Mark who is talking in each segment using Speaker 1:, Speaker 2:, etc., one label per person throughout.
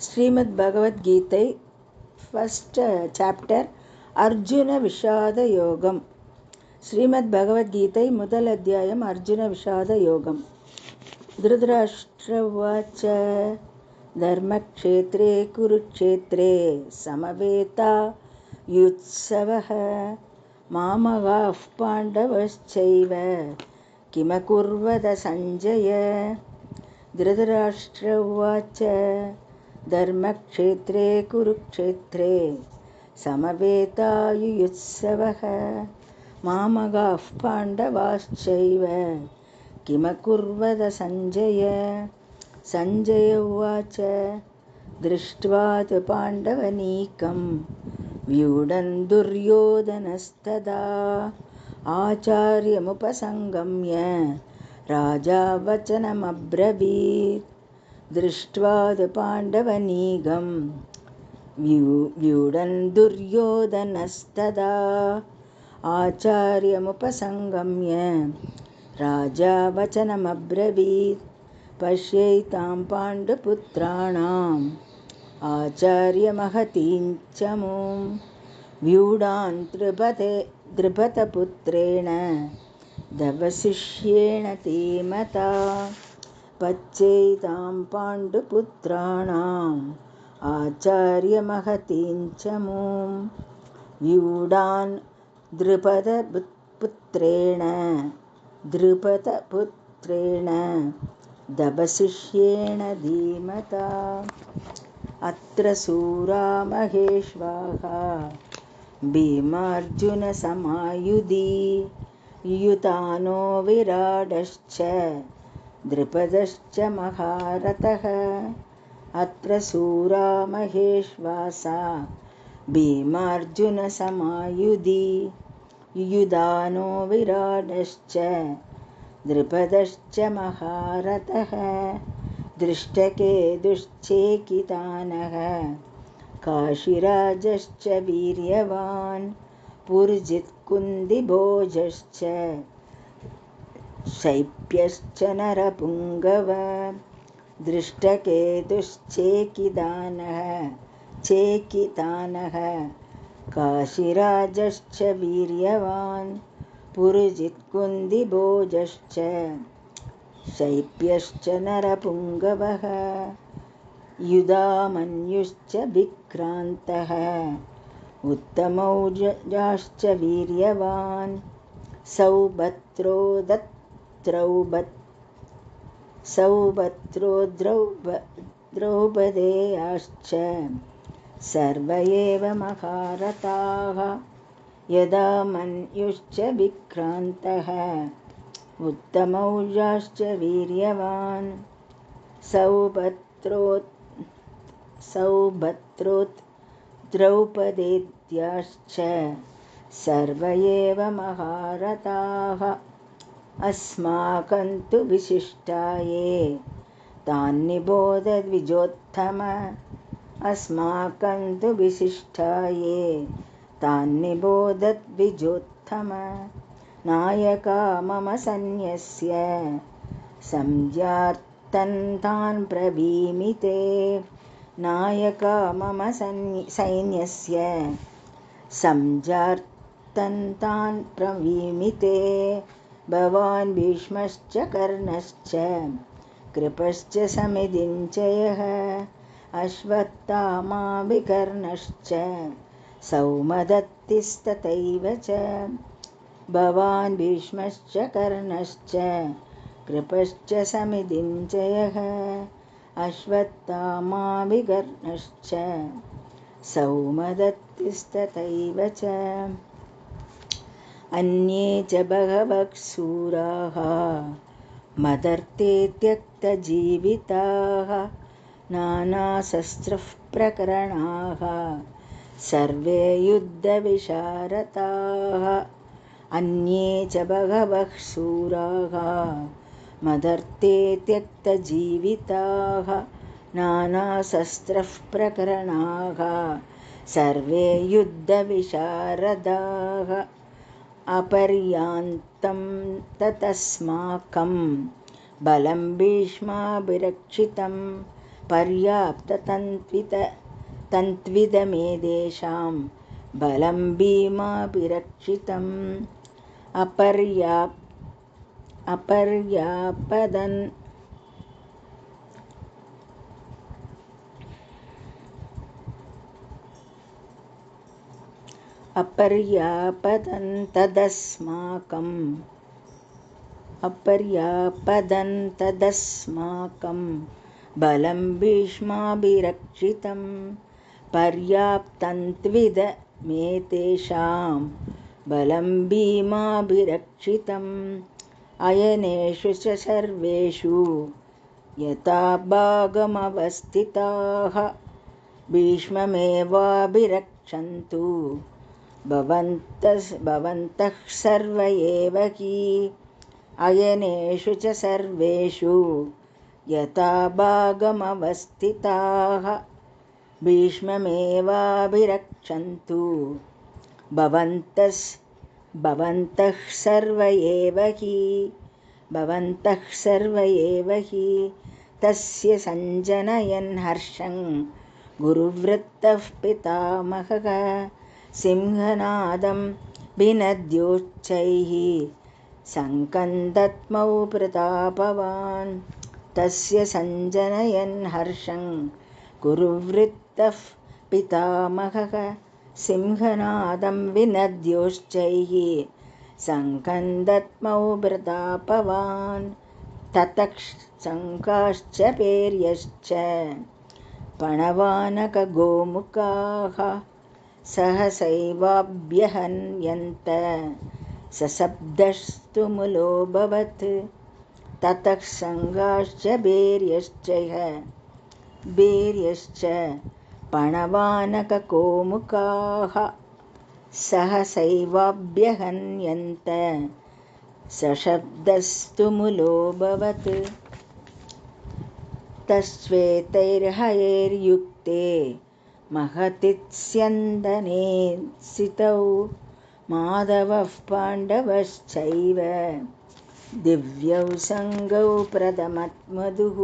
Speaker 1: Srimad Bhagavad Gita first chapter Arjuna Vishada யோகம். ஸ்ரீமத் பகவத்கீதை முதல் அத்தியாயம் அர்ஜுன விஷாத யோகம். திருதராஷ்டிர உவாச்ச தர்மக்ஷேத்ரே குருக்ஷேத்ரே சமவேதா யுத்சவஹ மாமகாஃப் பாண்டவஸ்சைவ கிமகுர்வத சஞ்சய. திருதராஷ்டிர உவாச்ச தர்மக்ஷேத்ரே குருக்ஷேத்ரே சமவேதாயுயுத்சவஹ மாமகாஃப் பாண்டவாஸ்சைவ கிமகுர்வத சஞ்சய. சஞ்சய உவாச்ச திருஷ்ட்வா து பாண்டவநீகம் வியூಢம் துர்யோதனஸ்ததா ஆச்சார்யமுபசங்கம்ய ராஜா வச்சனமப்ரவீத். திருஷ்ட்வா து பாண்டவநீகம் வியூಢம் துர்யோதனஸ்ததா ஆச்சார்யமுபசங்கம்ய ராஜா வச்சனமப்ரவீத். பஷ்யைதாம் பாண்டபுத்ராணாம் ஆச்சார்யமஹதீம் ச மூம் வியூಢான் த்ருபதபுத்ரேண தவசிஷ்யேண தீமதா. பச்சைதாம் பாண்டுபுத்ராணாம் ஆச்சார்யமஹதீம் ச மூம் வியூಢான் த்ருபதபுத்ரேண தபசிஷ்யேண தீமதா. அத்ர சூரா மகேஷ்வாஹா பீமார்ஜுன சமாயுதி யுயுதானோ விராடஸ்ச द्रुपदश्च महारथः. अत्र सूरा महेश्वासा भीमार्जुनसमायुधि युयुधानो विराडश्च द्रुपदश्च महारथः. दृष्टकेतुश्चेकितानः काशीराजश्च वीर्यवान् पुरुजित्कुन्दिभोजश्च शैप्यश्च नरपुङ्गव. दृष्टकेतुश्चेकितानः काशीराजश्च वीर्यवान् पुरुजित्कुन्दिभोजश्च शैप्यश्च नरपुङ्गवः. युधामन्युश्च विक्रान्तः उत्तमौजाश्च वीर्यवान् सौभद्रो द्रौपदेयाश्च सर्व एव महारथाः. युधामन्युश्च विक्रान्तः उत्तमौजाश्च वीर्यवान् सौभद्रो द्रौपदेयाश्च सर्व एव महारथाः. अस्माकं तु विशिष्टाये तान्निबोध द्विजोत्तम. अस्माकं तु विशिष्टाये तान्निबोध द्विजोत्तम. नायका मम सैन्यस्य संज्ञार्थं तान् ब्रवीमि ते. नायका मम सैन्यस्य संज्ञार्थं तान् ब्रवीमि ते. भवान् भीष्मश्च कर्णश्च कृपश्च समितिञ्जयः अश्वत्थामा विकर्णश्च सौमदत्तिस्तथैव च. भवान् भीष्मश्च कर्णश्च कृपश्च समितिञ्जयः अश्वत्थामा विकर्णश्च सौमदत्तिस्तथैव च. अन्ये च बहवः शूराः मदर्थे त्यक्तजीविताः नानाशस्त्रप्रकरणाः सर्वे युद्धविशारदाः. अन्ये च बहवः शूराः मदर्थे त्यक्तजीविताः नानाशस्त्रप्रकरणाः सर्वे युद्धविशारदाः. अपर्यान्तं ततस्माकं बलं भीष्माभिरक्षितं पर्याप्ततन्त्विदमेतेषां बलं भीमाभिरक्षितम् अपर्याप्तदन्तदस्माकं बलं भीष्माभिरक्षितं पर्याप्तन्त्विदमेतेषां बलं भीमाभिरक्षितम् अयनेषु च सर्वेषु यथा भागमवस्थिताः भीष्ममेवाभिरक्षन्तु भवन्तः सर्व एव हि अयनेषु च सर्वेषु यथा भागमवस्थिताः भीष्ममेवाभिरक्षन्तु भवन्तः सर्व एव हि तस्य सञ्जनयन् हर्षं गुरुवृत्तः पितामहः सिंहनादं भिनद्योच्चैः सङ्कन्दत्मौ प्रतापवान् तस्य सञ्जनयन् हर्षं गुरुवृत्तः पितामहः सिंहनादं विनद्योश्चैः सङ्कन्दत्मौ प्रतापवान् ततः शङ्काश्च पेर्यश्च पणवानकगोमुखाः सहसैवाभ्यहन्यन्त सशब्दस्तु मुलोऽभवत् ततः शङ्काश्च भैर्यश्च पणवानकगोमुखाः सहसैवाभ्यहन्यन्त सशब्दस्तु मुलोऽभवत् तश्वेतैर्हयैर्युक्ते महति स्यन्दने स्थितौ माधवः पाण्डवश्चैव दिव्यौ सङ्गौ प्रदमद्मधुः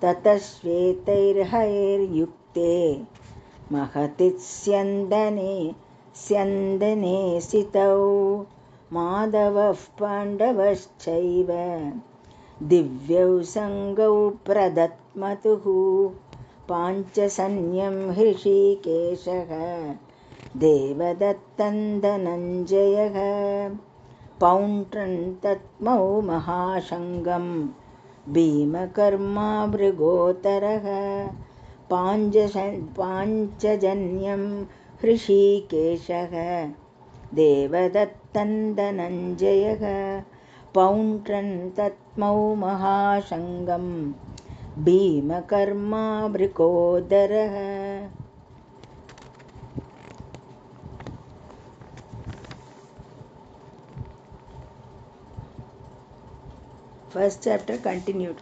Speaker 1: ततः श्वेतैर्हयैर्युक्ते महति स्यन्दने स्थितौ माधवः पाण्डवश्चैव दिव्यौ सङ्गौ प्रदत्मतुः पाञ्चजन्यं हृषीकेशः देवदत्तं धनञ्जयः पौण्ड्रं तत्मौ महाशङ्गं भीमकर्मा मृगोदरः पाञ्चजन्यं हृषीकेशः देवदत्तं धनञ्जयः पौण्ड्रं तत्मौ महाशङ्गं भीमकर्मा मृगोदरः. First chapter continued.